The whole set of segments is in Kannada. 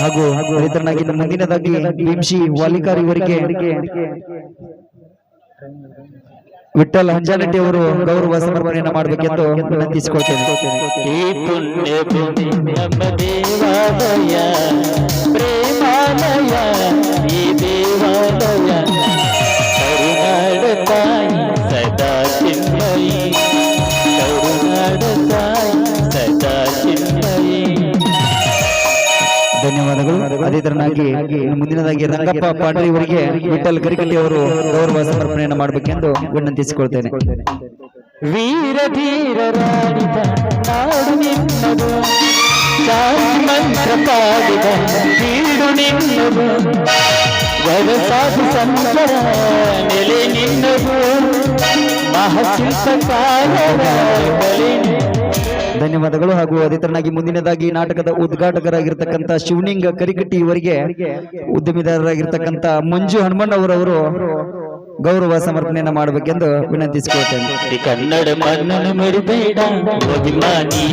ಹಾಗೂ ರೈತರನ್ನಾಗಿ ಮುಂದಿನದಾಗಿ ಭೀಮ್ಶಿ ವಾಲಿಕಾರ್ ಇವರಿಗೆ ವಿಠಲ್ ಹಂಜಾನಟ್ಟಿ ಅವರು ಗೌರವ ಸಮರ್ಪಣೆಯನ್ನು ಮಾಡಬೇಕೆಂದು ವಿನಂತಿಸಿಕೊಳ್ತೇನೆ. ಈ ಪುಣ್ಯ ಭೂಮಿ ನಮ್ಮ ದೇವಾಲಯ, ಪ್ರೇಮಾಲಯ ಈ ದೇವಾಲಯ, ಕರುನಾಡ ತಾಯಿ ಸದಾ ಚಿನ್ಮಯಿ, ಕರುನಾಡ ತಾಯಿ ಸದಾ ಚಿನ್ಮಯಿ. ಧನ್ಯವಾದಗಳು. ಅದೇ ತರನಾಗಿ ಮುಂದಿನದಾಗಿ ರಂಗಪ್ಪ ಪಾಂಡ್ರಿ ಇವರಿಗೆ ವಿಠಲ್ ಕರಿಕಟ್ಟಿ ಅವರು ಗೌರವ ಸಮರ್ಪಣೆಯನ್ನು ಮಾಡಬೇಕೆಂದು ವಿನಂತಿಸಿಕೊಳ್ತೇನೆ. ವೀರ ಧೀರರಾಡಿದ ನಾಡು ನಿನ್ನದು, ಶಾಂತಿ ಮಂತ್ರ ಪಾಡಿದ ಬೀಡು ನಿನ್ನದು, ವರಸಾಧು ಸಂತರ ನೆಲೆ ನಿನ್ನದು, ಮಹಾಶಿಲ್ಪಕಾರರ ಬಲೆ. ಧನ್ಯವಾದಗಳು. ಹಾಗೂ ಅದೇ ತರನಾಗಿ ಮುಂದಿನದಾಗಿ ನಾಟಕದ ಉದ್ಘಾಟಕರಾಗಿರ್ತಕ್ಕಂಥ ಶಿವನಿಂಗ ಕರಿಕಟ್ಟಿ ಇವರಿಗೆ ಉದ್ಯಮಿದಾರರಾಗಿರ್ತಕ್ಕಂಥ ಮಂಜು ಹನುಮಣ್ಣ ಅವರವರು ಗೌರವ ಸಮರ್ಪಣೆಯನ್ನು ಮಾಡಬೇಕೆಂದು ವಿನಂತಿಸಿಕೊಳ್ತೇನೆ. ಈ ಕನ್ನಡ ಮಣ್ಣನ್ನು ಮರಿಬೇಡ ಅಭಿಮಾನಿ,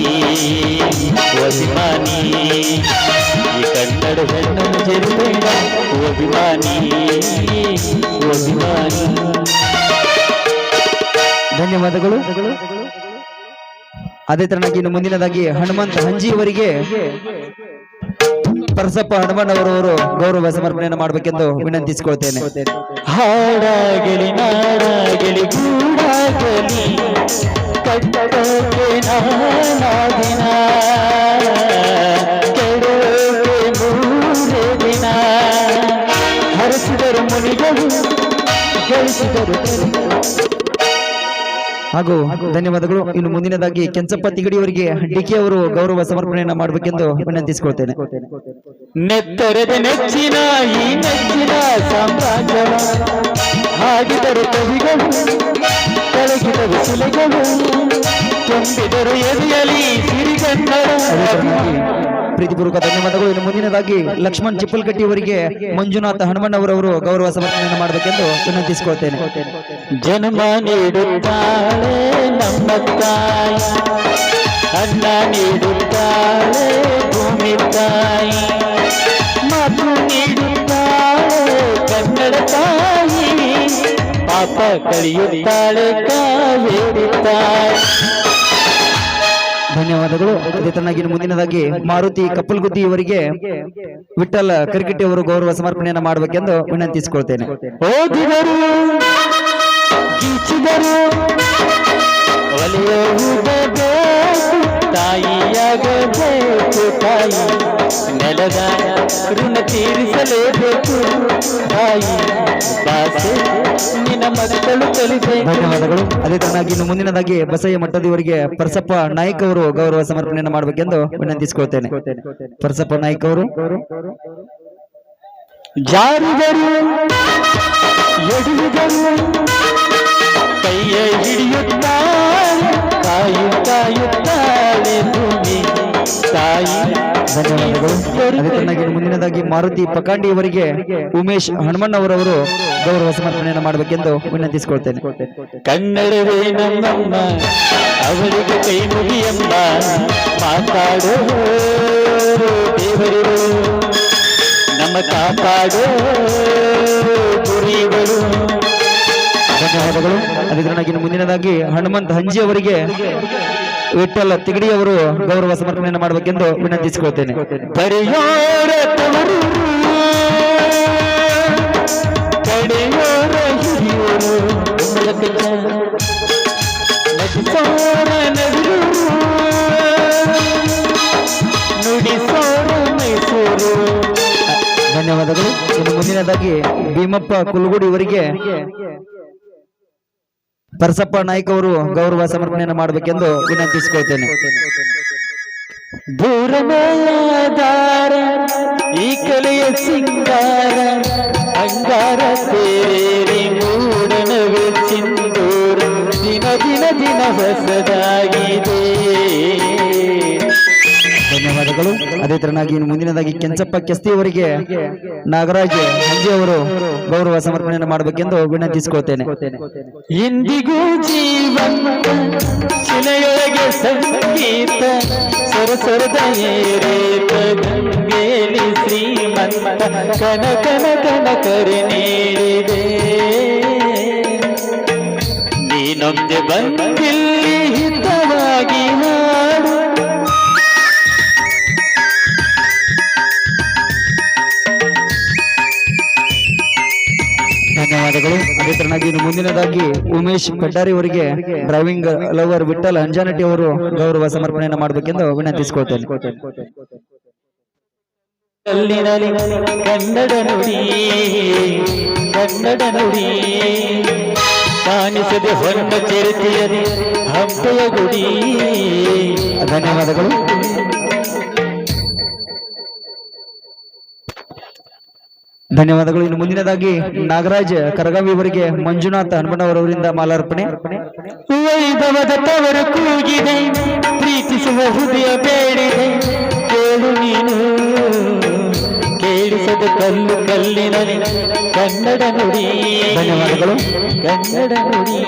ಅಭಿಮಾನಿ, ಈ ಕನ್ನಡ ಹೆಣ್ಣನ್ನು ಜರಿಬೇಡ ಅಭಿಮಾನಿ, ಅಭಿಮಾನಿ. ಧನ್ಯವಾದಗಳು. ಅದೇ ತರನಾಗಿ ಇನ್ನು ಮುಂದಿನದಾಗಿ ಹನುಮಂತ ಹಂಜಿ ಅವರಿಗೆ ಪರಸಪ್ಪ ಹನುಮನ್ ಅವರವರು ಗೌರವ ಸಮರ್ಪಣೆಯನ್ನು ಮಾಡಬೇಕೆಂದು ವಿನಂತಿಸಿಕೊಳ್ತೇನೆ. ಹಾಡಾಗಲಿ ನಾಡಾಗಲಿ ಗೂಡಾಗಲಿ ಕಟ್ಟೋಕೆ ನಾನಾದಿನ, ಕೆಡೋಕೆ ಮೂರೇ ದಿನ, ಹರಿಸಿದರು ಮುನಿಗಳು ಗಳಿಸಿದರು. ಹಾಗೂ ಧನ್ಯವಾದಗಳು. ಇನ್ನು ಮುಂದಿನದಾಗಿ ಕೆಂಚಪ್ಪ ತಿಗಡಿಯವರಿಗೆ ಡಿಕೆ ಅವರು ಗೌರವ ಸಮರ್ಪಣೆಯನ್ನು ಮಾಡಬೇಕೆಂದು ವಿನಂತಿಸಿಕೊಳ್ತೇನೆ. ನೆತ್ತರದ ನೆಚ್ಚಿನ ಈ ನೆಚ್ಚಿನ ಸಾಮ್ರಾಜ್ಯ, ಹಾಡಿದರು ಕವಿಗಳು, ಕಳಗಿದರು ಶಿಲೆಗಳು, ತುಂಬಿದರು ಎದೆಯಲಿ ಸಿರಿಗನ್ನಡ. ಪ್ರೀತಿಪೂರ್ವಕ ಧನ್ಯವಾದಗಳು. ಇನ್ನು ಮುಂದಿನದಾಗಿ ಲಕ್ಷ್ಮಣ್ ಚಿಪ್ಪಲ್ಕಟ್ಟಿ ಅವರಿಗೆ ಮಂಜುನಾಥ ಹನುಮಣ್ಣ ಅವರವರು ಗೌರವ ಸಮರ್ಪಣೆಯನ್ನು ಮಾಡಬೇಕೆಂದು ವಿನಂತಿಸಿಕೊಳ್ತೇನೆ. ಜನ್ಮ ನೀಡುತ್ತಾಳೆ ನಮ್ಮ ತಾಯಿ, ಅನ್ನ ನೀಡುತ್ತಾಳೆ ಭೂಮಿ ತಾಯಿ, ಮಾತು ನೀಡುತ್ತಾಳೆ ಕನ್ನಡ ತಾಯಿ, ಪಾಪ ಕಳೆಯುತ್ತಾಳೆ ಕಾವೇರಿ ತಾಯಿ. ಧನ್ಯವಾದಗಳು. ಅದೇ ತರನಾಗಿ ಮುಂದಿನದಾಗಿ ಮಾರುತಿ ಕಪ್ಪಲ್ಗುದ್ದಿ ಇವರಿಗೆ ವಿಠಲ್ ಕರಿಕಟ್ಟಿ ಅವರು ಗೌರವ ಸಮರ್ಪಣೆಯನ್ನು ಮಾಡಬೇಕೆಂದು ವಿನಂತಿಸಿಕೊಳ್ತೇನೆ. ಓದಿದರು ಗೀಚಿದರು ಒಲೆಯುವುದಬೇಕು, ತಾಯಿಯಾಗಬೇಕು ತಾಯಿ, ನೆಲದ ಋಣ ತೀರಿಸಲೇಬೇಕು ತಾಯಿ, ಭಾಷೆ ನಿನ್ನ ಮಕ್ಕಳು ಕಲಿಬೇಕು. ಧನ್ಯವಾದಗಳು. ಅದೇ ತರನಾಗಿ ಇನ್ನು ಮುಂದಿನದಾಗಿ ಬಸಯ್ಯ ಮಠದವರಿಗೆ ಪರಸಪ್ಪ ನಾಯ್ಕ ಅವರು ಗೌರವ ಸಮರ್ಪಣೆಯನ್ನು ಮಾಡಬೇಕೆಂದು ವಿನಂತಿಸಿಕೊಳ್ತೇನೆ. ಪರಸಪ್ಪ ನಾಯ್ಕ ಅವರು ಜಾರಿದರು ಎಡಿದರು ಕೈಯ ಹಿಡಿಯುತ್ತಾಳೆ, ಕಾಯುತ್ತಾಳೆ ಭೂಮಿ ತಾಯಿ. ಧನ್ಯವಾದಗಳು. ಅದೇ ತರನಾಗಿ ಮುಂದಿನದಾಗಿ ಮಾರುತಿ ಪಕಾಂಡಿ ಅವರಿಗೆ ಉಮೇಶ್ ಹನುಮಣ್ಣ ಅವರವರು ಗೌರವ ಸಮರ್ಪಣೆಯನ್ನು ಮಾಡಬೇಕೆಂದು ವಿನಂತಿಸಿಕೊಳ್ತೇನೆ. ಕನ್ನಡವೇ ನಮ್ಮಮ್ಮ, ಅವರಿಗೆ ಕೈ ಮುಗಿಯಮ್ಮ, ಮಾತಾಡೋ ದೇವರಿರು ನಮ್ಮ ಕಾಪಾಡೋ ಗುರಿಗಳು. ಧನ್ಯವಾದಗಳು. ಅದೇ ತರನಾಗಿ ಮುಂದಿನದಾಗಿ ಹನುಮಂತ ಹಂಜಿ ಅವರಿಗೆ ವಿಠಲ್ ತಿಗಡಿ ಅವರು ಗೌರವ ಸಮರ್ಪಣೆಯನ್ನು ಮಾಡಬೇಕೆಂದು ವಿನಂತಿಸಿಕೊಳ್ತೇನೆ. ಪರಿಹಾರ ತವರು ಕಡೆಯೋರ ಹಿರಿಯೋರು ನಟಿಸೋರ ನವಿರು ನುಡಿಸೋರ ಮೈಸೂರು. ಧನ್ಯವಾದಗಳು. ಇನ್ನು ಮುಂದಿನದಾಗಿ ಭೀಮಪ್ಪ ಕುಲಗುಡಿ ಇವರಿಗೆ ಪರಸಪ್ಪ ನಾಯ್ಕ ಅವರು ಗೌರವ ಸಮರ್ಪಣೆಯನ್ನು ಮಾಡಬೇಕೆಂದು ವಿನಂತಿಸಿಕೊಳ್ತೇನೆ. ದೂರಮೇಲಾದಾರ ಈ ಕಲೆಯ ಸಿಂಗಾರ, ಅಂಗಾರ ಸೇರಿ ಮೂಡನವೇ ಸಿಂಧೂರ, ದಿನ ದಿನ ದಿನ ಹೊಸದಾಗಿದೆ. ಧನ್ಯವಾದಗಳು. ಅದೇ ತರನಾಗಿ ಮುಂದಿನದಾಗಿ ಕೆಂಚಪ್ಪ ಕೆಸ್ತಿ ಅವರಿಗೆ ನಾಗರಾಜ್ ಹಂಜಿ ಅವರು ಗೌರವ ಸಮರ್ಪಣೆಯನ್ನು ಮಾಡಬೇಕೆಂದು ವಿನಂತಿಸಿಕೊಳ್ತೇನೆ. ಇಂದಿಗೂ ಜೀವಂತ ಶಿಲೆಯೊಳಗೆ ಸಂಗೀತ ಪುರಸರದ ಏರೇತ ಗಂಗೆಲಿ ಶ್ರೀಮಂತ ಕನ ಕನ ಕನ ಕರೆ ನೀಡಿದೆ ನೀನೊಂದೆ ಬಂದಿಲ್ಲಿ ಹಿತವಾಗಿ ಹಾಡು ಧನ್ಯವಾದಗಳು. ಅದೇ ತರನಾಗಿ ಇನ್ನು ಮುಂದಿನದಾಗಿ ಉಮೇಶ್ ಕಡ್ಡಾರಿ ಅವರಿಗೆ ಡ್ರೈವಿಂಗ್ ಲವರ್ ವಿಠಲ್ ಅಂಜಾನಟಿ ಅವರು ಗೌರವ ಸಮರ್ಪಣೆಯನ್ನು ಮಾಡಬೇಕೆಂದು ವಿನಂತಿಸಿಕೊಳ್ತೇನೆ. ಕಲ್ಲಿನಲ್ಲಿ ಕನ್ನಡ ನುಡಿ ಕನ್ನಡ ನುಡಿ ಕಾಣಿಸದೆ ಹೊನ್ನ ಚೆರುತಿಯದೆ ಹಬ್ಬೆಯ ಗುಡಿ. ಧನ್ಯವಾದಗಳು. ಧನ್ಯವಾದಗಳು. ಇನ್ನು ಮುಂದಿನದಾಗಿ ನಾಗರಾಜ್ ಕರಗಾವಿ ಅವರಿಗೆ ಮಂಜುನಾಥ್ ಹನುಮಣ್ಣವರವರಿಂದ ಮಾಲಾರ್ಪಣೆ. ವೈಭವದ ತವರು ಕೂಗಿದೆ ಪ್ರೀತಿಸುವ ಹೃದಯ ಬೇಡಿದೆ ಕೇಳು ನೀನು ಕೇಳಿಸದ ಕಲ್ಲು ಕಲ್ಲಿನಲ್ಲಿ ಕನ್ನಡ ನುಡಿ. ಧನ್ಯವಾದಗಳು. ಕನ್ನಡ ನುಡಿ.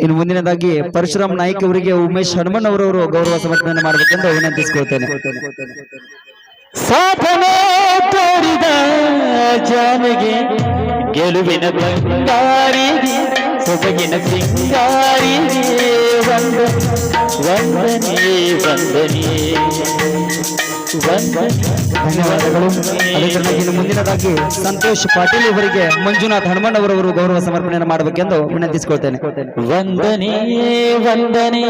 ಇನ್ನು ಮುಂದಿನದಾಗಿ ಪರಶುರಾಮ್ ನಾಯ್ಕ ಅವರಿಗೆ ಉಮೇಶ್ ಹನುಮನ್ ಅವರವರು ಗೌರವ ಸಮರ್ಪಣೆಯನ್ನು ಮಾಡಬೇಕೆಂದು ವಿನಂತಿಸಿಕೊಳ್ತೇನೆ. ಸಾಧನೆ ತೋರಿದ ಜಾನಗೆ ಗೆಲುವಿನ ಬಂಗಾರಿಗೆ ಸೊಬಗಿನ ಸಿಂಗಾರಿಗೆ ವಂದನೆ ವಂದನೆ ಧನ್ಯವಾದಗಳು. ಅದೇ ತರನಾಗಿ ಇನ್ನು ಮುಂದಿನದಾಗಿ ಸಂತೋಷ್ ಪಾಟೀಲ್ ಅವರಿಗೆ ಮಂಜುನಾಥ್ ಹನುಮನ್ ಅವರವರು ಗೌರವ ಸಮರ್ಪಣೆಯನ್ನು ಮಾಡಬೇಕೆಂದು ವಿನಂತಿಸಿಕೊಳ್ತೇನೆ. ವಂದನೆ ವಂದನೆ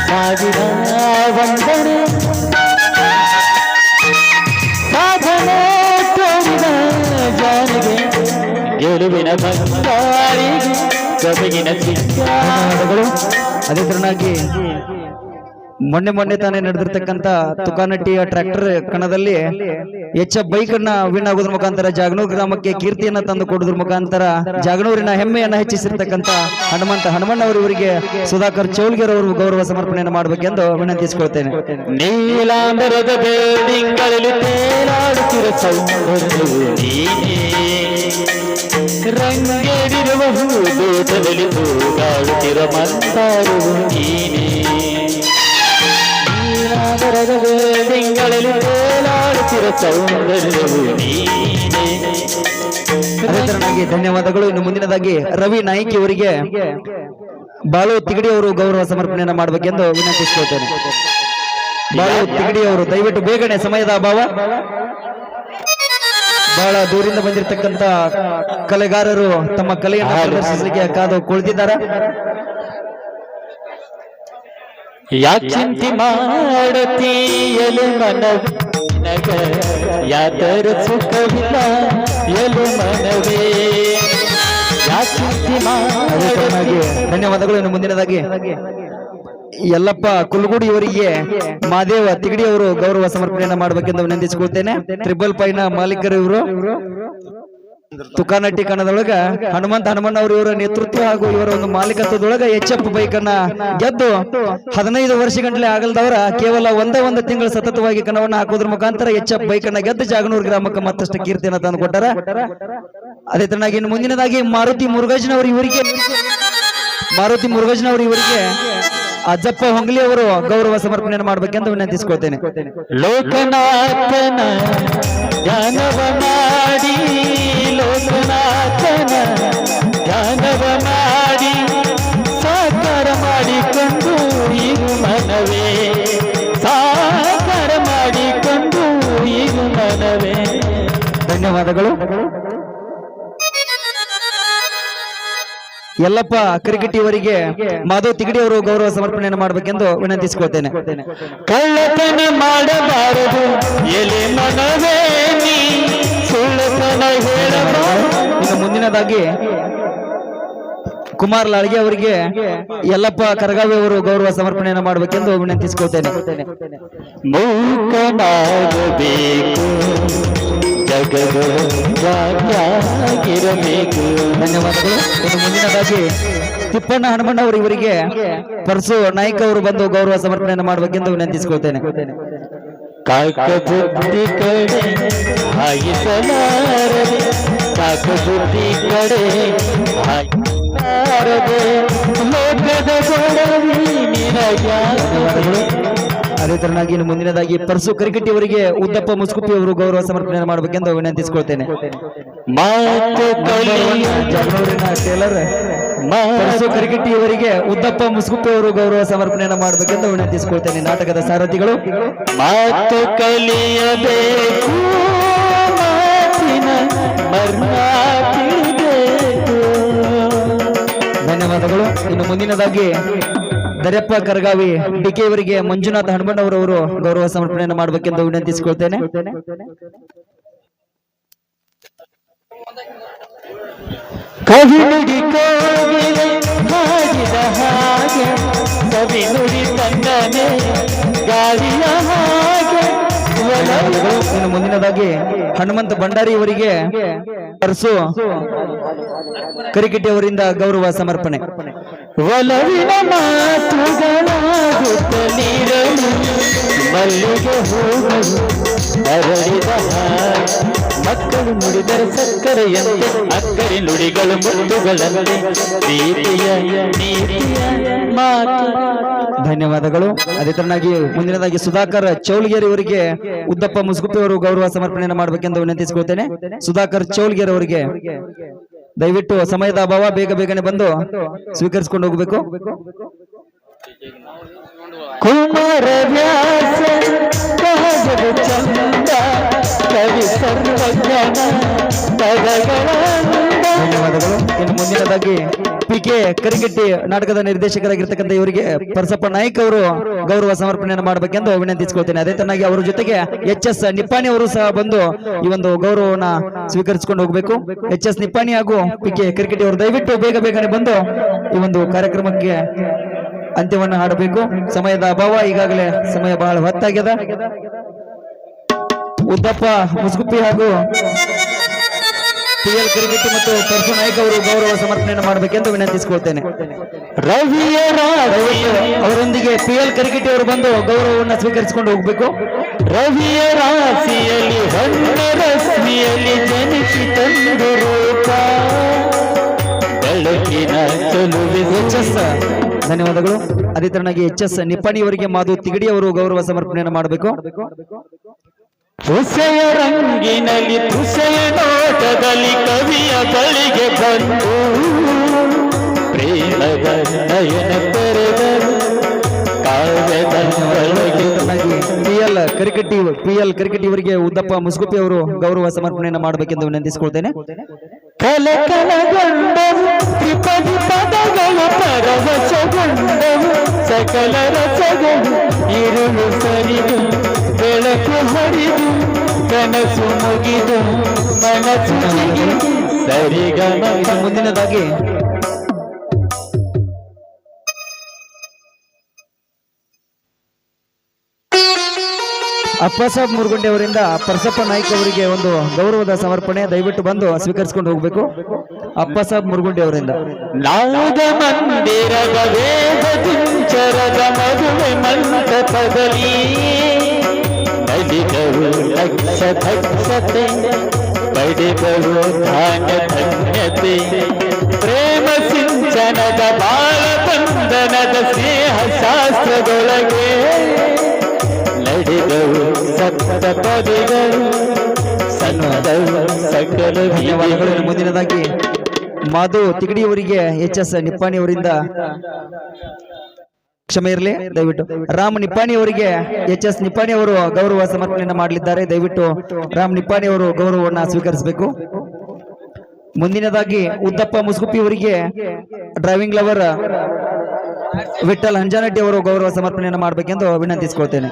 ಸಾವಿರ ವಂದನೆ ಸಾಧನೆ ತೋರಿದ ಜಾರಿಗೆ ಗೆಲುವಿನ ಬಂಗಾರಿಗೆ ಸೊಬಗಿನ ಧನ್ಯವಾದಗಳು. ಅದೇ ತರನಾಗಿ ಮೊನ್ನೆ ತಾನೇ ನಡೆದಿರ್ತಕ್ಕಂಥ ತುಕಾನಟ್ಟಿಯ ಟ್ರ್ಯಾಕ್ಟರ್ ಕಣದಲ್ಲಿ HF ಬೈಕ್ ಅನ್ನ ವಿನ್ ಆಗೋದ್ರ ಮುಖಾಂತರ ಜಾಗನೂರ್ ಗ್ರಾಮಕ್ಕೆ ಕೀರ್ತಿಯನ್ನ ತಂದು ಕೊಡೋದ್ರ ಮುಖಾಂತರ ಜಾಗನೂರಿನ ಹೆಮ್ಮೆಯನ್ನ ಹೆಚ್ಚಿಸಿರ್ತಕ್ಕಂಥ ಹನುಮಣ್ಣ ಅವರು ಇವರಿಗೆ ಸುಧಾಕರ್ ಚೌಲ್ಗೆರ್ ಅವರು ಗೌರವ ಸಮರ್ಪಣೆಯನ್ನು ಮಾಡಬೇಕೆಂದು ವಿನಂತಿಸಿಕೊಳ್ತೇನೆ. ನೀಲಾಂಬರದ ಬಿಲ್ಡಿಂಗ್ಗಳಲ್ಲಿ ತೇಲಾಡುತ್ತಿರ ಸೌಂದರ್ಯವು ನೀನೇ ರಂಗೇರಿರುವ ಹೂದೋಟದಲ್ಲಿ ತೂಗಾಡುತ್ತಿರ ಮಂದಾರವು ನೀನೇ ನೀಲಾಂಬರದ ಬಿಲ್ಡಿಂಗ್ಗಳಲ್ಲಿ ತೇಲಾಡುತ್ತಿರ ಸೌಂದರ್ಯವು ನೀನೇ. ಅದೇ ತರನಾಗಿ ಧನ್ಯವಾದಗಳು. ಇನ್ನು ಮುಂದಿನದಾಗಿ ರವಿ ನಾಯ್ಕಿ ಅವರಿಗೆ ಬಾಳು ತಿಗಡಿ ಅವರು ಗೌರವ ಸಮರ್ಪಣೆಯನ್ನು ಮಾಡಬೇಕೆಂದು ವಿನಂತಿಸಿಕೊಳ್ತೇನೆ. ಬಾಳು ತಿಗಡಿ ಅವರು ದಯವಿಟ್ಟು ಬೇಗನೆ, ಸಮಯದ ಅಭಾವ. ಬಹಳ ದೂರಿಂದ ಬಂದಿರತಕ್ಕಂತ ಕಲೆಗಾರರು ತಮ್ಮ ಕಲೆಯನ್ನು ಪ್ರದರ್ಶಿಸಲಿಕ್ಕೆ ಕಾದು ಕುಳಿತಿದ್ದಾರೆ. ಯಾಕೆ ಚಿಂತೆ ಮಾಡತೀಯಲು ಮನಗ ಯಾತರ ಸುಖವಿಲ್ಲ ಎಲು ಮನವೇ ಯಾಕೆ ಚಿಂತೆ ಚೆನ್ನಾಗಿ ಧನ್ಯವಾದಗಳು. ಇನ್ನು ಮುಂದಿನದಾಗಿ ಯಲ್ಲಪ್ಪ ಕುಲ್ಗುಡಿ ಅವರಿಗೆ ಮಾದೇವ ತಿಗಡಿ ಅವರು ಗೌರವ ಸಮರ್ಪಣೆಯನ್ನು ಮಾಡಬೇಕೆಂದು ವಿನಂತಿಸಿಕೊಳ್ತೇನೆ. ಟ್ರಿಬಲ್ ಪೈನ ಮಾಲೀಕರು ಇವರು. ತುಕಾನಟ್ಟಿ ಕಣದೊಳಗ ಹನುಮಣ್ಣ ಅವರು ಇವರ ನೇತೃತ್ವ ಹಾಗೂ ಇವರ ಒಂದು ಮಾಲೀಕತ್ವದೊಳಗ HF ಬೈಕ್ ಅನ್ನ ಗೆದ್ದು 15 ವರ್ಷ ಗಂಟಲೆ ಆಗಲ್ದವರ ಕೇವಲ ಒಂದು ತಿಂಗಳು ಸತತವಾಗಿ ಕಣವನ್ನು ಹಾಕೋದ್ರ ಮುಖಾಂತರ HF ಬೈಕ್ ಅನ್ನ ಗೆದ್ದು ಜಾಗನೂರ್ ಗ್ರಾಮಕ್ಕೆ ಮತ್ತಷ್ಟು ಕೀರ್ತಿಯನ್ನು ತಂದು ಕೊಟ್ಟಾರ. ಅದೇ ತರನಾಗಿ ಇನ್ನು ಮುಂದಿನದಾಗಿ ಮಾರುತಿ ಮುರುಗಜ್ನವರು ಇವರಿಗೆ ಅಜ್ಜಪ್ಪ ಹೊಂಗ್ಲಿ ಅವರು ಗೌರವ ಸಮರ್ಪಣೆಯನ್ನು ಮಾಡಬೇಕೆಂದು ವಿನಂತಿಸಿಕೊಳ್ತೇನೆ. ಲೋಕನಾಥನ ಧ್ಯಾನವ ಮಾಡಿ ಲೋಕನಾಥನ ಧ್ಯಾನವ ಮಾಡಿ ಸಾಕಾರ ಮಾಡಿಕೊಂಡು ಈಗ ಮನವೇ ಸಾಕಾರ ಮಾಡಿಕೊಂಡು ಈಗ ಮನವೇ. ಧನ್ಯವಾದಗಳು. ಯಲ್ಲಪ್ಪ ಕ್ರಿಕೆಟ್ ಇವರಿಗೆ ಮಾಧವ್ ತಿಗಡಿ ಅವರು ಗೌರವ ಸಮರ್ಪಣೆಯನ್ನು ಮಾಡಬೇಕೆಂದು ವಿನಂತಿಸಿಕೊಳ್ತೇನೆ. ಕಳ್ಳತನ ಮಾಡಬಾರದು ಎಲೆ ಮನವೇ ನೀ ಸುಳ್ಳತನ ಹೇಳಬಾರದು. ಇನ್ನು ಮುಂದಿನದಾಗಿ ಕುಮಾರ್ ಲಾಳ್ಗೆ ಅವರಿಗೆ ಯಲ್ಲಪ್ಪ ಕರಗಾವಿ ಅವರು ಗೌರವ ಸಮರ್ಪಣೆಯನ್ನು ಮಾಡಬೇಕೆಂದು ವಿನಂತಿಸಿಕೊಳ್ತೇನೆ. ಮೂಕನಾಗಬೇಕು ಜಗವಾಗಿರಬೇಕು. ಧನ್ಯವಾದಗಳು. ಇನ್ನು ಮುಂದಿನದಾಗಿ ತಿಪ್ಪಣ್ಣ ಹನುಮಣ್ಣ ಅವರು ಇವರಿಗೆ ಪರಸು ನಾಯ್ಕ ಅವರು ಬಂದು ಗೌರವ ಸಮರ್ಪಣೆಯನ್ನು ಮಾಡಬೇಕೆಂದು ವಿನಂತಿಸಿಕೊಳ್ತೇನೆ. ಕಾಕ ಬುದ್ಧಿ ಕಡೆ ಹಾಯಿಸಲಾರದೆ ಕಾಕ ಬುದ್ಧಿ ಕಡೆ ಬಾರದೆ ಲೋಕದ ಗೊಡವಿ ನಿನಗ್ಯಾಕೆ. ಅದೇ ತರನಾಗಿ ಇನ್ನು ಮುಂದಿನದಾಗಿ ಪರ್ಸು ಕರಿಕಟ್ಟಿ ಅವರಿಗೆ ಉದ್ದಪ್ಪ ಮುಸ್ಕುಪ್ಪಿ ಅವರು ಗೌರವ ಸಮರ್ಪಣೆ ಮಾಡಬೇಕೆಂದು ವಿನಂತಿಸಿಕೊಳ್ತೇನೆ. ಮಾತು ಕಲಿಯ ಜಗಳೂರಿನ ಟೇಲರ್ ಪರ್ಸು ಕರಿಕಟ್ಟಿ ಅವರಿಗೆ ಉದ್ದಪ್ಪ ಮುಸ್ಕುಪ್ಪಿ ಅವರು ಗೌರವ ಸಮರ್ಪಣೆಯನ್ನು ಮಾಡಬೇಕೆಂದು ವಿನಂತಿಸಿಕೊಳ್ತೇನೆ. ನಾಟಕದ ಸಾರಥಿಗಳು ಮಾತು ಕಲಿಯಬೇಕು, ಮಾತಿನ ಮರ್ಮ ತಿಳಿಬೇಕು. ಧನ್ಯವಾದಗಳು. ಇನ್ನು ಮುಂದಿನದಾಗಿ ದರ್ಯಪ್ಪ ಕರಗಾವಿ ಡಿಕೆ ಇವರಿಗೆ ಮಂಜುನಾಥ ಹಣಬಣ್ಣವರವರು ಗೌರವ ಸಮರ್ಪಣೆಯನ್ನು ಮಾಡಬೇಕೆಂದು ವಿನಂತಿಸಿಕೊಳ್ತೇನೆ. ಕವಿ ನುಡಿ ಕೋಗಿಲೆ ಹಾಡಿದ ಹಾಗೆ, ಕವಿ ನುಡಿ ತನ್ನನೆ ಗಾಳಿಯ ಹಾಗೆ. ಇನ್ನು ಮುಂದಿನದಾಗಿ ಹನುಮಂತ ಭಂಡಾರಿ ಅವರಿಗೆ ಪರ್ಸು ಕರಿಕಟ್ಟಿ ಅವರಿಂದ ಗೌರವ ಸಮರ್ಪಣೆ. ಒಲವಿನ ಮಾತುಗಳಾಗುತ್ತಲಿರಲು ಮಲ್ಲಿಗೆ ಹೂಗಳು ಅರಳಿದ ಹಾಗೆ. ಮಕ್ಕಳು ನುಡಿದರೆ ಸಕ್ಕರೆಯಂತೆ, ಅಕ್ಕರೆ ನುಡಿಗಳು ಮುತ್ತುಗಳಂತೆ, ಪ್ರೀತಿಯ ನೀತಿಯ ಮಾತು. ಧನ್ಯವಾದಗಳು. ಅದೇ ತರನಾಗಿ ಮುಂದಿನದಾಗಿ ಸುಧಾಕರ್ ಚೌಲ್ಗೇರಿ ಅವರಿಗೆ ಉದ್ದಪ್ಪ ಮುಸ್ಗುಪ್ಪಿ ಅವರು ಗೌರವ ಸಮರ್ಪಣೆಯನ್ನು ಮಾಡಬೇಕೆಂದು ವಿನಂತಿಸಿಕೊಳ್ತೇನೆ. ಸುಧಾಕರ್ ಚೌಲ್ಗೇರಿ ಅವರಿಗೆ ದಯವಿಟ್ಟು ಸಮಯದ ಅಭಾವ, ಬೇಗ ಬೇಗನೆ ಬಂದು ಸ್ವೀಕರಿಸಿಕೊಂಡು ಹೋಗಬೇಕು. ಕುಮಾರ ವ್ಯಾಸ ಕಾಗದ ಚಂದ, ಕವಿ ಸರ್ವಜ್ಞನ ಪದಗಳಂದ. ಧನ್ಯವಾದಗಳು. ಇನ್ನು ಮುಂದಿನದಾಗಿ ಪಿಕೆ ಕರಿಗಟ್ಟಿ ನಾಟಕದ ನಿರ್ದೇಶಕರಾಗಿರ್ತಕ್ಕಂಥ ಇವರಿಗೆ ಪರಸಪ್ಪ ನಾಯ್ಕ ಅವರು ಗೌರವ ಸಮರ್ಪಣೆಯನ್ನು ಮಾಡಬೇಕೆಂದು ವಿನಂತಿಸಿಕೊಳ್ತೇನೆ. ಅದೇ ತರನಾಗಿ ಅವರ ಜೊತೆಗೆ ಎಚ್.ಎಸ್. ನಿಪ್ಪಾಣಿ ಅವರು ಸಹ ಬಂದು ಈ ಒಂದು ಗೌರವವನ್ನ ಸ್ವೀಕರಿಸಿಕೊಂಡು ಹೋಗಬೇಕು. ಎಚ್.ಎಸ್. ನಿಪ್ಪಾಣಿ ಹಾಗೂ ಪಿಕೆ ಕರಿಗಟ್ಟಿ ಅವರು ದಯವಿಟ್ಟು ಬೇಗ ಬೇಗನೆ ಬಂದು ಈ ಒಂದು ಕಾರ್ಯಕ್ರಮಕ್ಕೆ ಅಂತ್ಯವನ್ನು ಹಾಡಬೇಕು. ಸಮಯದ ಅಭಾವ, ಈಗಾಗಲೇ ಸಮಯ ಬಹಳ ಹೊತ್ತಾಗ್ಯದ. ಉದ್ದಪ್ಪ ಮುಸ್ಗುಪ್ಪಿ ಹಾಗೂ ಪಿ.ಎಲ್. ಕರಿಗಟ್ಟಿ ಮತ್ತು ಪರಸು ನಾಯ್ಕ ಅವರು ಗೌರವ ಸಮರ್ಪಣೆಯನ್ನು ಮಾಡಬೇಕೆಂದು ವಿನಂತಿಸಿಕೊಳ್ತೇನೆ. ರವಿಯ ಅವರೊಂದಿಗೆ ಪಿ.ಎಲ್. ಕರಿಗಟ್ಟಿ ಅವರು ಬಂದು ಗೌರವವನ್ನು ಸ್ವೀಕರಿಸಿಕೊಂಡು ಹೋಗಬೇಕು. ರವಿಯ ರಾಶಿಯಲ್ಲಿ ಹೊನ್ನ ರಶ್ಮಿಯಲ್ಲಿ ಜನಿಸಿ ತಂದು ರೂಪ ಬೆಳಕಿನ ಚೆಲುವೆ. ಎಚ್.ಎಸ್. ಧನ್ಯವಾದಗಳು. ಅದೇ ತರನಾಗಿ ಎಚ್.ಎಸ್. ನಿಪ್ಪಾಣಿ ಅವರಿಗೆ ಮಾಧು ತಿಗಡಿ ಅವರು ಗೌರವ ಸಮರ್ಪಣೆಯನ್ನು ಮಾಡಬೇಕು. ತುಸೆಯ ರಂಗಿನಲ್ಲಿ ತುಸೆಯ ನೋಟದಲ್ಲಿ ಕವಿಯ ಬಳಿಗೆ ಬಂದು ಪ್ರೇಮದ ನಯನ ತೆರೆದರು ಕಾವ್ಯದ ಒಳಗೆ. ಪಿ.ಎಲ್. ಕರಿಕಟ್ಟಿ ಅವರಿಗೆ ಉದ್ದಪ್ಪ ಮುಸ್ಗುಪ್ಪಿ ಅವರು ಗೌರವ ಸಮರ್ಪಣೆಯನ್ನು ಮಾಡಬೇಕೆಂದು ವಿನಂತಿಸಿಕೊಳ್ತೇನೆ. ಕಲಕಲಗೊಂಡವು ತ್ರಿಪದಿ ಪದಗಳು ಪರವಶಗೊಂಡವು, ಸಕಲ ರಸಗಳು ಇರುಳು ಸರಿದು ಬೆಳಕು ಹರಿದು ಕನಸು ಮುಗಿದು ಮನಸ್ಸು ಜಿಗಿದು ಸರಿಗಮ. ಮುಂದಿನದಾಗಿ ಅಪ್ಪಸಾಬ್ ಮುರುಗುಂಡೆ ಅವರಿಂದ ಪರಸಪ್ಪ ನಾಯ್ಕ ಅವರಿಗೆ ಒಂದು ಗೌರವದ ಸಮರ್ಪಣೆ. ದಯವಿಟ್ಟು ಬಂದು ಸ್ವೀಕರಿಸಿಕೊಂಡು ಹೋಗಬೇಕು. ಅಪ್ಪಸಾಬ್ ಮುರುಗುಂಡೆ ಅವರಿಂದ ನಾದ ಮಂದಿರದ ವೇದ ದಿಂಚರದ ಮದುವೆ ಮಂಟಪದಲ್ಲಿ ನಲಿದರು ಲಕ್ಷ ಭಕ್ಷತೆ, ಪಡೆದರು ಧಾನ್ಯ ಧನ್ಯತೆ, ಪ್ರೇಮ ಸಿಂಚನದ ಬಾಳ ಬಂಧನದ ಸ್ನೇಹ ಶಾಸ್ತ್ರದೊಳಗೆ ನಡೆದವು ಸತ್ತ ಪದಗಳು ಸನ್ನದವು ಸಕಲ. ಧನ್ಯವಾದಗಳು. ಮುಂದಿನದಾಗಿ ಮಾಧು ತಿಗಡಿ ಅವರಿಗೆ ಎಚ್.ಎಸ್. ನಿಪ್ಪಾಣಿ ಅವರಿಂದ ಕ್ಷಮೆ ಇರಲಿ ದಯವಿಟ್ಟು. ರಾಮ್ ನಿಪ್ಪಾಣಿ ಅವರಿಗೆ ಎಚ್.ಎಸ್. ನಿಪ್ಪಾಣಿ ಅವರು ಗೌರವ ಸಮರ್ಪಣೆಯನ್ನು ಮಾಡಲಿದ್ದಾರೆ. ದಯವಿಟ್ಟು ರಾಮ್ ನಿಪ್ಪಾಣಿ ಅವರು ಗೌರವವನ್ನು ಸ್ವೀಕರಿಸಬೇಕು. ಮುಂದಿನದಾಗಿ ಉದ್ದಪ್ಪ ಮುಸ್ಗುಪ್ಪಿ ಅವರಿಗೆ ಡ್ರೈವಿಂಗ್ ಲವರ್ ವಿಠಲ್ ಹಂಜಾನಟ್ಟಿ ಅವರು ಗೌರವ ಸಮರ್ಪಣೆಯನ್ನು ಮಾಡಬೇಕೆಂದು ವಿನಂತಿಸಿಕೊಳ್ತೇನೆ.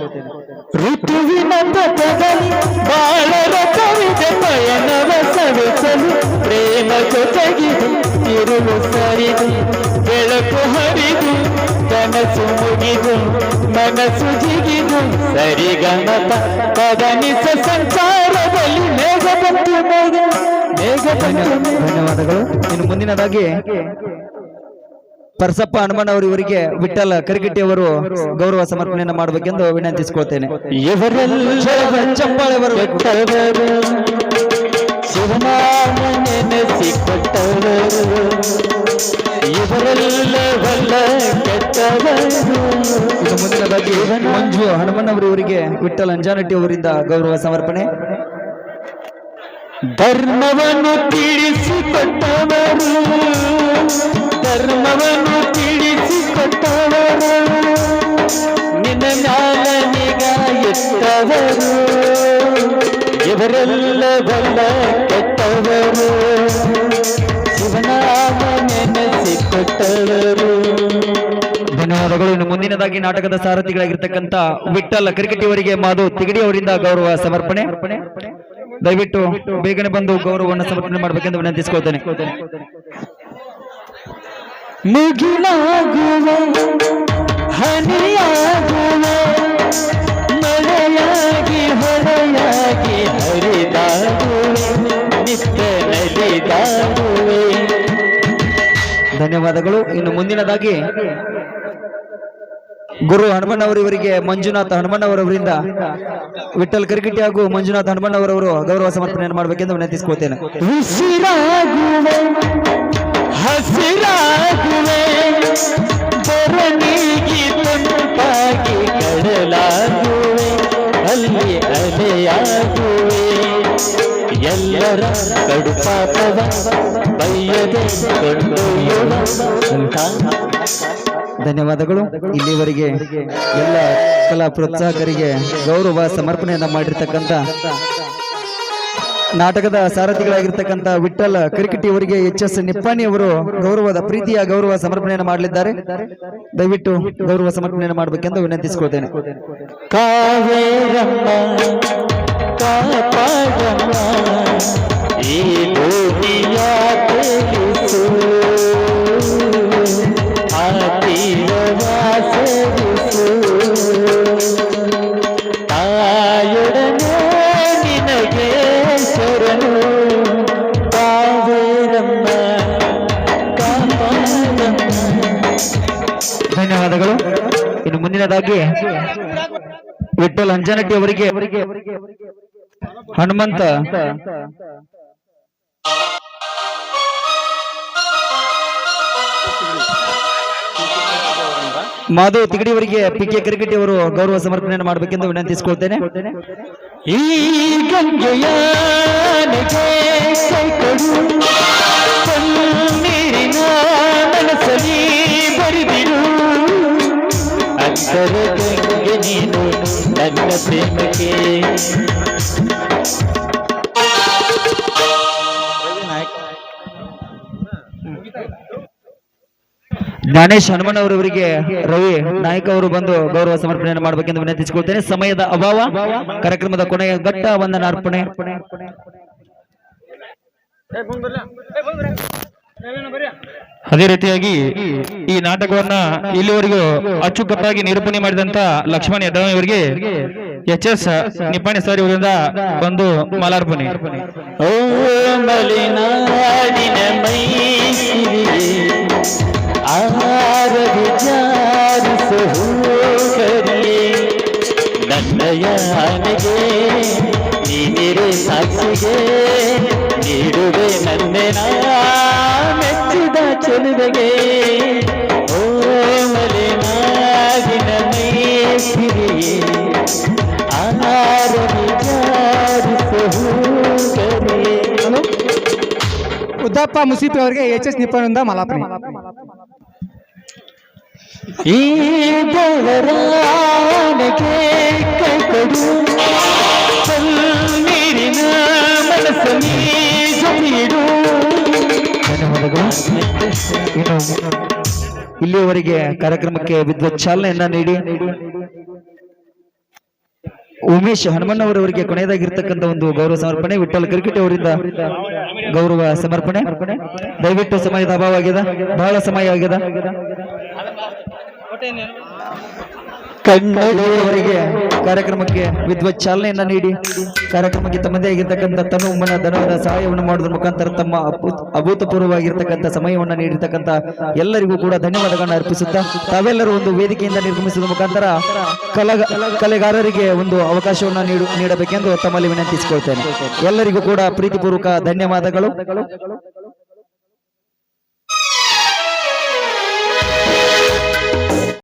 ಋತುವಿನ ಪಥದಲ್ಲಿ ಬಾಳರ ಕವಿತೆ ಪಯಣವ ಸವಿಸಲು ಪ್ರೇಮ ಜೊತೆಗಿದೆ ತಿರುಳು ಸರಿದು ಬೆಳಕು ಹರಿದು ಕನಸು ಮುಗಿದು ಮನಸ್ಸು ಜಿಗಿದು ಸರಿಗಮಪ ಪದನಿಸ ಸಂಚಾರದಲ್ಲಿ ಮೇಘ ಬಂತು ಮೇಘ ಬಂತು. ಧನ್ಯವಾದಗಳು. ಇನ್ನು ಮುಂದಿನದಾಗಿ ಪರಸಪ್ಪ ಹನುಮಣ್ಣವರು ಇವರಿಗೆ ವಿಠಲ್ ಕರಿಗಟ್ಟಿ ಅವರು ಗೌರವ ಸಮರ್ಪಣೆಯನ್ನು ಮಾಡಬೇಕೆಂದು ವಿನಂತಿಸಿಕೊಳ್ತೇನೆ. ಇವರೆಲ್ಲ ಚಪ್ಪಾಳೆ ಬರಬೇಕು. ಶಿವನಾಮ ನೆನೆಸಿಕೊಟ್ಟವರು ಮುಂದಿನದಾಗಿ ಮಂಜು ಹನುಮಣ್ಣವರು ಇವರಿಗೆ ವಿಠ್ಠಲ್ ಅಂಜಾನಟ್ಟಿ ಅವರಿಂದ ಗೌರವ ಸಮರ್ಪಣೆ. ಧರ್ಮವನ್ನು ತಿಳಿಸಿಕೊಟ್ಟವರು, ಧರ್ಮವನ್ನು ತಿಳಿಸಿಕೊಟ್ಟವರು, ನಿನ್ನ ಮ್ಯಾಲ ನಿಗಾ ಇಟ್ಟವರು, ಇವರೆಲ್ಲ ಬಲ್ಲ ಕೆಟ್ಟವರು, ಶಿವನಾಮ ನೆನೆಸಿಕೊಟ್ಟವರು. ಧನ್ಯವಾದಗಳು. ಇನ್ನು ಮುಂದಿನದಾಗಿ ನಾಟಕದ ಸಾರಥಿಗಳಾಗಿರ್ತಕ್ಕಂಥ ವಿಠ್ಠಲ್ ಕ್ರಿಕೆಟ್ ಅವರಿಗೆ ಮಾಧು ತಿಗಡಿ ಅವರಿಂದ ಗೌರವ ಸಮರ್ಪಣೆ. ದಯವಿಟ್ಟು ಬೇಗನೆ ಬಂದು ಗೌರವವನ್ನು ಸಮರ್ಪಣೆ ಮಾಡಬೇಕೆಂದು ವಿನಂತಿಸಿಕೊಳ್ತೇನೆ. ಮುಗಿಲಾಗುವೆ ಹನಿಯಾಗುವೆ, ಮಳೆಯಾಗಿ ಹೊಳೆಯಾಗಿ ಹರಿದಾಗುವೆ, ನಿತ್ಯ ನಲಿದಾಗುವೆ. ಧನ್ಯವಾದಗಳು. ಇನ್ನು ಮುಂದಿನದಾಗಿ ಗುರು ಹನುಮಣ್ಣವರು ಇವರಿಗೆ ಮಂಜುನಾಥ್ ಹನುಮಣ್ಣವರವರಿಂದ ವಿಠ್ಠಲ್ ಕ್ರಿಕೆಟ್ ಹಾಗೂ ಮಂಜುನಾಥ್ ಹನುಮಣ್ಣವರವರು ಗೌರವ ಸಮರ್ಪಣೆಯನ್ನು ಮಾಡಬೇಕೆಂದು ವಿನಂತಿಸಿಕೊಳ್ತೇನೆ. ಉಸಿರಾಗುವೆ ಹಸಿರಾಗುವೆ, ಬರನಿಗೆ ತಂಪಾಗಿ ಕಡಲಾಗುವೆ, ಅಲ್ಲಿ ಅಲೆಯಾಗುವೆ, ಎಲ್ಲರ ಕಡುಪಾಪವ ಬಯ್ಯದೆ ಕೊಂಡೊಯ್ಯುವ. ಧನ್ಯವಾದಗಳು. ಇಲ್ಲಿವರೆಗೆ ಎಲ್ಲ ಕಲಾ ಪ್ರೋತ್ಸಾಹಕರಿಗೆ ಗೌರವ ಸಮರ್ಪಣೆಯನ್ನ ಮಾಡಿರ್ತಕ್ಕಂಥ ನಾಟಕದ ಸಾರಥಿಗಳಾಗಿರ್ತಕ್ಕಂಥ ವಿಠ್ಠಲ್ ಕ್ರಿಕೆಟ್ ಅವರಿಗೆ ಎಚ್.ಎಸ್. ನಿಪ್ಪಾಣಿ ಅವರು ಗೌರವದ ಪ್ರೀತಿಯ ಗೌರವ ಸಮರ್ಪಣೆಯನ್ನು ಮಾಡಲಿದ್ದಾರೆ. ದಯವಿಟ್ಟು ಗೌರವ ಸಮರ್ಪಣೆಯನ್ನು ಮಾಡಬೇಕೆಂದು ವಿನಂತಿಸಿಕೊಳ್ತೇನೆ. ಕಾವೇರಮ್ಮ ಕಾಪಾಡಮ್ಮ, ಈ ಭೂಮಿಯ ತಿಳಿಸು, ಆ ತೀರವಾಸರಿಸು, ತಾಯೊಡನೆ ನಿನಗೆ ಶರಣು, ಕಾವೇರಮ್ಮ ಕಾಪಾಡಮ್ಮ. ಧನ್ಯವಾದಗಳು. ಇನ್ನು ಮುಂದಿನದಾಗಿ ವಿಠ್ಠಲ್ ಅಂಜನಟ್ಟಿ ಅವರಿಗೆ ಹನುಮಂತ ಮಾಧು ತಿಗಡಿ ಅವರಿಗೆ ಪಿ.ಕೆ. ಕ್ರಿಕೆಟ್ ಅವರು ಗೌರವ ಸಮರ್ಪಣೆಯನ್ನು ಮಾಡಬೇಕೆಂದು ವಿನಂತಿಸಿಕೊಳ್ತೇನೆ. ಈ ಗಂಗೆಯ ಕೈ ಕೊಡು, ನೀರಿನ ಮನಸ್ಸಲ್ಲಿ ಬರಿದಿರು, ಅಂತರ ಗಂಗೆ ನೀನು ನನ್ನ ಪ್ರೇಮಕ್ಕೆ. ಜ್ಞಾನೇಶ್ ಹನುಮಣ್ಣವರವರಿಗೆ ರವಿ ನಾಯಕ್ ಅವರು ಬಂದು ಗೌರವ ಸಮರ್ಪಣೆಯನ್ನು ಮಾಡಬೇಕೆಂದು ವಿನಂತಿಸಿಕೊಳ್ತೇನೆ. ಸಮಯದ ಅಭಾವ, ಕಾರ್ಯಕ್ರಮದ ಕೊನೆಯ ಘಟ್ಟ ವಂದನಾರ್ಪಣೆ. ಅದೇ ರೀತಿಯಾಗಿ ಈ ನಾಟಕವನ್ನ ಇಲ್ಲಿವರೆಗೂ ಅಚ್ಚುಕಟ್ಟಾಗಿ ನಿರೂಪಣೆ ಮಾಡಿದಂತ ಲಕ್ಷ್ಮಣ ಯದವ ಇವರಿಗೆ ಎಚ್.ಎಸ್. ನಿಪ್ಪಾಣಿ ಸರ್ ಇವರಿಂದ ಒಂದು ಮಾಲಾರ್ಪಣೆ. ಓ ಮಲೆನಾಡಿನ ಮೈಸಿರಿಯೇ, ಆಹಾರ ವಿಚಾರಿಸು ಕರಿಯೇ, ನನ್ನಯ ಆನೆಗೆ ನೀನಿರೆ ಸಾಕ್ಷಿಗೆ, ನೀಡುವೆ ನನ್ನೆನ ಮೆಚ್ಚಿದ ಚೆಲುವೆಗೆ. ಓ ಮಲೆನಾಡಿನ ಮೈಸಿರಿಯೇ, ಆಹಾರ ವಿಚಾರಿಸು ಕರಿಯೇ. ಉದ್ದಪ್ಪ ಮುಸೀಪಿ ಅವರಿಗೆ ಎಚ್.ಎಸ್. ನಿಪ್ಪಾಣಿಯಿಂದ ಮಾಲಾರ್ಪಣೆ. ಈ ದೇವರಾನೆಗೆ ಕೈ ಕೊಡು, ನೀರಿನ ಮನಸ್ಸಲ್ಲಿ ಜೊತೆಯಿಡು. ಧನ್ಯವಾದಗಳು. ಇನ್ನು ಇಲ್ಲಿಯವರೆಗೆ ಕಾರ್ಯಕ್ರಮಕ್ಕೆ ವಿದ್ವತ್ ಚಾಲನೆಯನ್ನ ನೀಡಿ ಉಮೇಶ್ ಹನುಮಣ್ಣವರವರಿಗೆ ಕೊನೆಯದಾಗಿರ್ತಕ್ಕಂಥ ಒಂದು ಗೌರವ ಸಮರ್ಪಣೆ. ವಿಠ್ಠಲ್ ಕ್ರಿಕೆಟ್ ಅವರಿಂದ ಗೌರವ ಸಮರ್ಪಣೆ. ದಯವಿಟ್ಟು ಸಮಯದ ಅಭಾವ ಆಗಿದೆ, ಬಹಳ ಸಮಯ ಆಗಿದೆ. ಕನ್ನಡವರಿಗೆ ಕಾರ್ಯಕ್ರಮಕ್ಕೆ ವಿದ್ವತ್ ಚಾಲನೆಯನ್ನ ನೀಡಿ ಕಾರ್ಯಕ್ರಮಕ್ಕೆ ತಮ್ಮದೇ ಆಗಿರ್ತಕ್ಕಂಥ ತನು ಮನ ಧನದ ಸಹಾಯವನ್ನು ಮಾಡುವುದರ ಮುಖಾಂತರ ತಮ್ಮ ಅಭೂತಪೂರ್ವವಾಗಿರ್ತಕ್ಕಂಥ ಸಮಯವನ್ನು ನೀಡಿರ್ತಕ್ಕಂಥ ಎಲ್ಲರಿಗೂ ಕೂಡ ಧನ್ಯವಾದಗಳನ್ನು ಅರ್ಪಿಸುತ್ತಾ ತಾವೆಲ್ಲರೂ ಒಂದು ವೇದಿಕೆಯಿಂದ ನಿರ್ಗಮಿಸುವ ಮುಖಾಂತರ ಕಲೆಗಾರರಿಗೆ ಒಂದು ಅವಕಾಶವನ್ನು ನೀಡಬೇಕೆಂದು ತಮ್ಮಲ್ಲಿ ವಿನಂತಿಸಿಕೊಳ್ತೇನೆ. ಎಲ್ಲರಿಗೂ ಕೂಡ ಪ್ರೀತಿಪೂರ್ವಕ ಧನ್ಯವಾದಗಳು.